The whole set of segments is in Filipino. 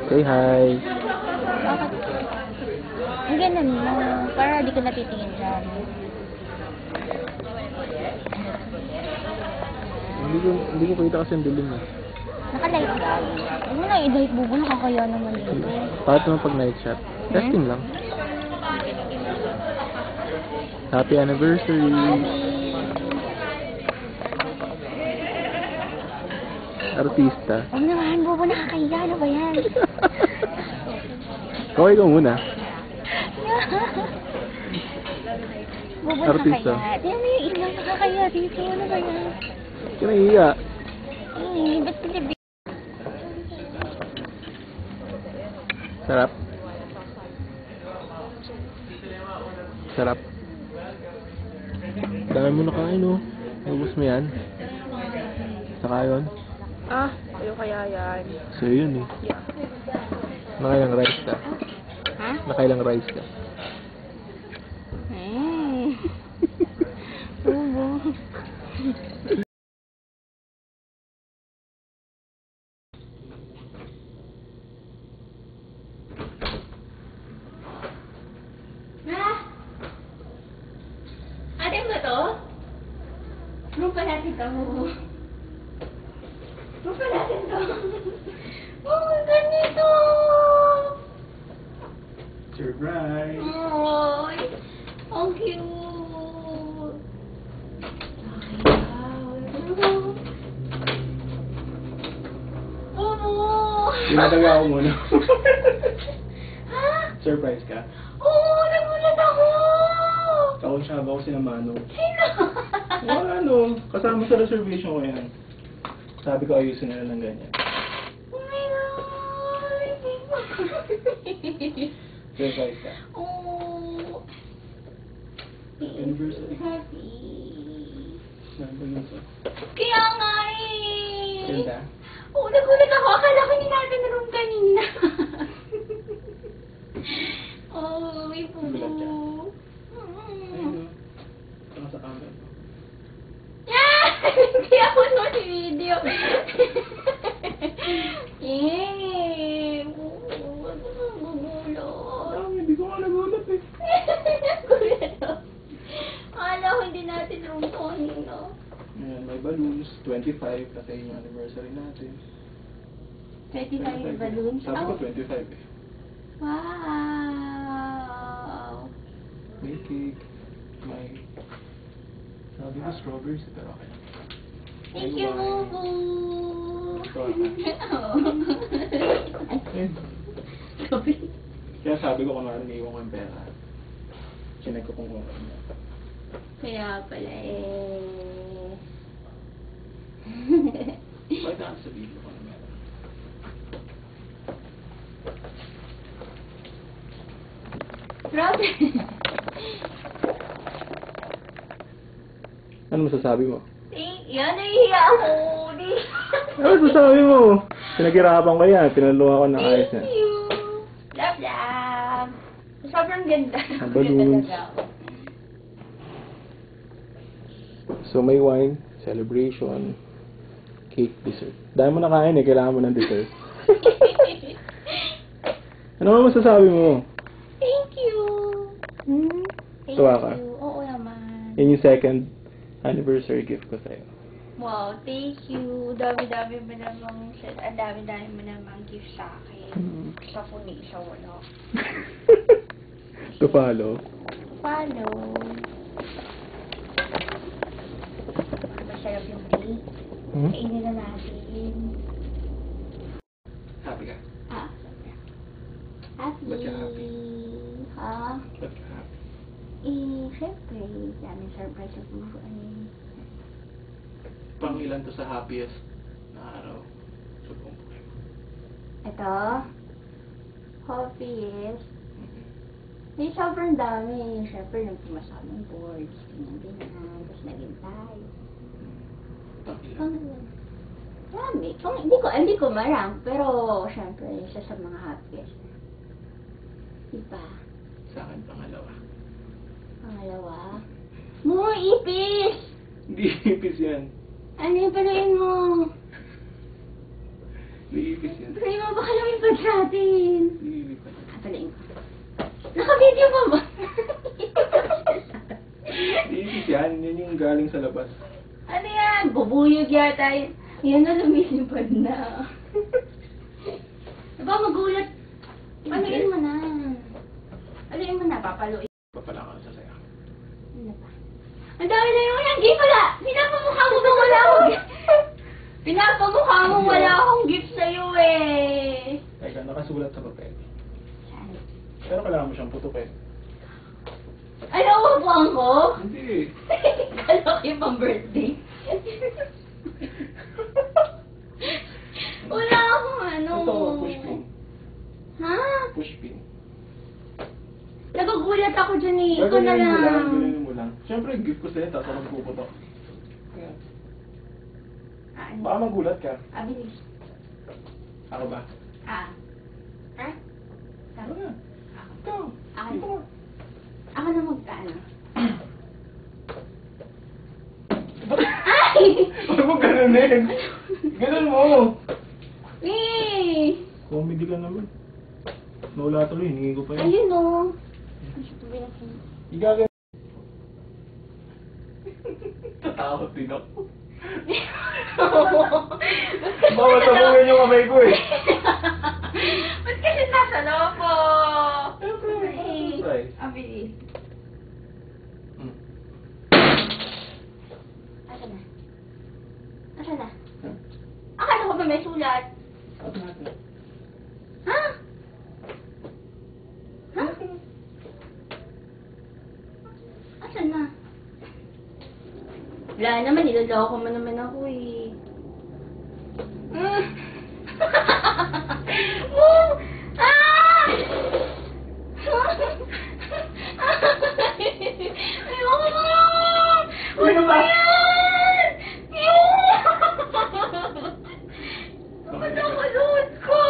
Say hi. Bakit? Ang ganun mo. Para di ka natitingin dyan. Hindi ko kita kasi ang dilim eh. Naka-light lang. Huwag mo na i-light bubo. Nakakaya naman dito. Bakit naman pag night shot? Testing lang. Happy anniversary! Artista. Huwag naman, bubo. Nakakaya. Ano ba yan? Kaway ka muna. Bubo, Artista. nakakaya. Tingnan mo yung ilaw. Nakakaya dito. Ano ba yan? Kinahiya. Ba't pinibig? Sarap. Sarap. Dami mo nakain oh. Ubus mo yan. Saka yun. Ayaw kaya yan. So yun eh. Nakailang rice ka? Ha? Nakailang rice ka? Bubo. Ate mo to? Proof pa natin to. Proof pa natin to. Oh, ganito! Surprise! Ay, ang cute! Oh! Tinataga ako muna. Ha? Surprise ka? Oo, nagulat ako! Kausap ako si Manong. Sino? Kasama sa reservation ko yan. Sabi ko ayusin nila ng ganyan. Oh my God! Surprise ka? Oh! Anniversary. Happy. Nandun sa... Kaya nga eh! Ganda? Oo, nagulat ako. Akala ko hindi natin na room kanina. Oh, may puno. Gulat ka? Ayun o. Saka sa camera. Yeah! Hindi ako sa video. Yay! Oo, ano nang gugulat? Hindi ko nga nagulat eh. Nagulat ako. Akala ko hindi natin room kanina. Ayan, may balloons. 25 kasi yung anniversary natin. 25 balloons? Sabi ko Oh. 25 eh. Wow! May cake. May... Sabi ko strawberries pero okay. Thank you, Bubu! Ayun. Kaya sabi ko kung ano naiwan ko yung pera. Chinek ko kung okay na. Kaya pala eh. Bakit na sa video ko na meron? Grabe! Ano masasabi mo? Yan, nahihiya ako. Ano masasabi mo? Pinaghirapan ko yan. Pinaluha ko ng ayos Thank yan. you! Love, love! Sobrang ganda. Ang balloons. So may wine, celebration, cake, dessert. Dahil mo nakain eh, kailangan mo ng dessert. Ano mo masasabi mo? Thank you! Thank Tuwa ka? you. Oo naman. Yun yung second anniversary gift ko sa'yo. Wow, thank you. Dami-dami mo namang, ang dami-dami mo namang gift sa akin. Isa po ni isa wala. To follow. Follow. Masarap yung tea. Kainin na natin. Happy ka? Ah, happy. Ba't ka happy? Ha? Ba't ka happy? Eh, syempre, daming surprise sa buhay. Pang ilan to sa happiest na araw sa buong buhay mo? Ito, happiest. Eh, sobrang dami. Syempre, nung pumasok ng boards, ganyan-ganyan, tapos naging tayo. Pang ilan? Dami. Hindi ko marang, pero syempre, isa sa mga happiest. Diba? Sa akin, pangalawa. Pangalawa. More ipis! Hindi ipis yan. Ano yung paluin mo? Hindi Iikis yan. Hindi mo baka lumipad sa atin. Ililipad. Tatalain ko. Naka-video pa ba? Iikis yan. Yan yung galing sa labas. Ano yan? Bubuyog yata yun. Yan na, lumilipad na. Diba magulat? Paluin mo na. Paluin mo na, papaluin. Papala ka sa saya. Ano pa? Ang dami na yung yan. Di pala! Pinapamukha mo bang wala akong gift? Pinapamukha mo wala akong gift sa'yo eh. Teka, nakasulat sa papel. Saan? Pero kailangan mo siyang putukin. Ay, nauupuan ko? Hindi. Kala ko yung pang birthday. Wala akong ano. Ito, pushpin. Ha? Pushpin. Nagugulat ako dyan eh. Ikaw na Gaganyan mo lang, lang. gaganyan mo lang. Siyempre, gift ko sa'yo, tapos ako magpuputok. Kaya, Ah, ano? baka magulat ka. Ah, bilis. Ako ba? Ah. Ha? Ano na? Ako. Ikaw. Ako. Dito ka. Ako na magkano. Ay! Huwag mo ganunin. Ganun mo. Eh! Comedy ka naman. Nawala tuloy, hiningi ko pa yun. Ayun o. Binasin. Igagan. Tatakot din ako. Bawal sabungin yung kamay ko eh. Ba't kasi nasa loob po? Surprise. Ang bilis. Hmm. Asa na? Asa na? Huh? Akala ko ba may sulat? Sabi natin. Ha? Ha? Asan na? Wala naman, niloloko mo naman ako eh. Oh! Ah! Ayoko! Ano ba yan? Ba't nakaluhod ko?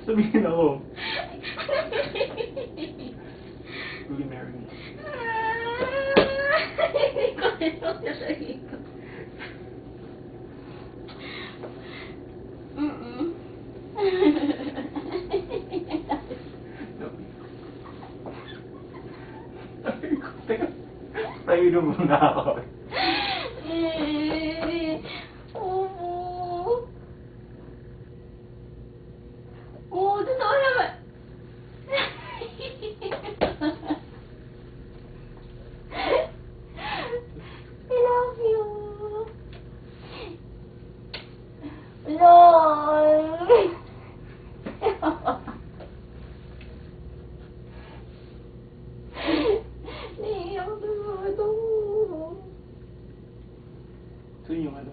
Sabihin ako. Will you marry me? Hindi ko alam na sabihin ko. Mm-mm. Teka, tayo muna ako. Oo. Oo, totoo naman. I love you. Lol. Naiiyak na ako. So yun yung ano?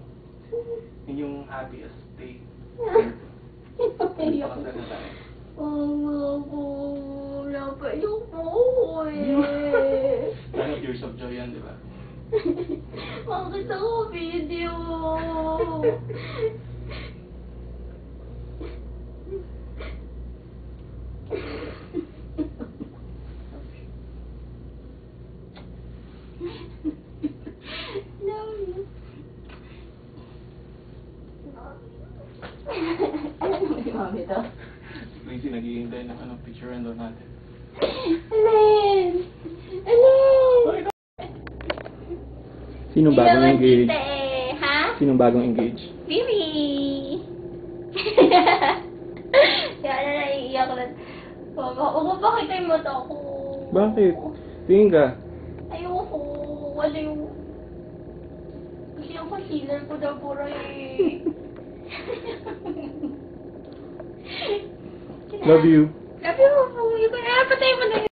Yun yung happiest day. Naiiyak Pakasal na. na tayo. Wala pa yung po eh. Ano, years of joy yan, di ba? Bakit ako video? Love you. Ano naman si mami to? Si Gracie naghihintay ng ano, picture daw natin. Alin? Alin? Bakit? Sinong bagong engage? Kita eh, ha? Sinong bagong engage? Bibi! Kaya na naiiyak na. Huwag mo ba kita yung mata ko? Bakit? Tingin ka. Ayoko. Aliw. Kasi ang concealer ko daw pura eh. Love you. Love you. Patay mo na yun.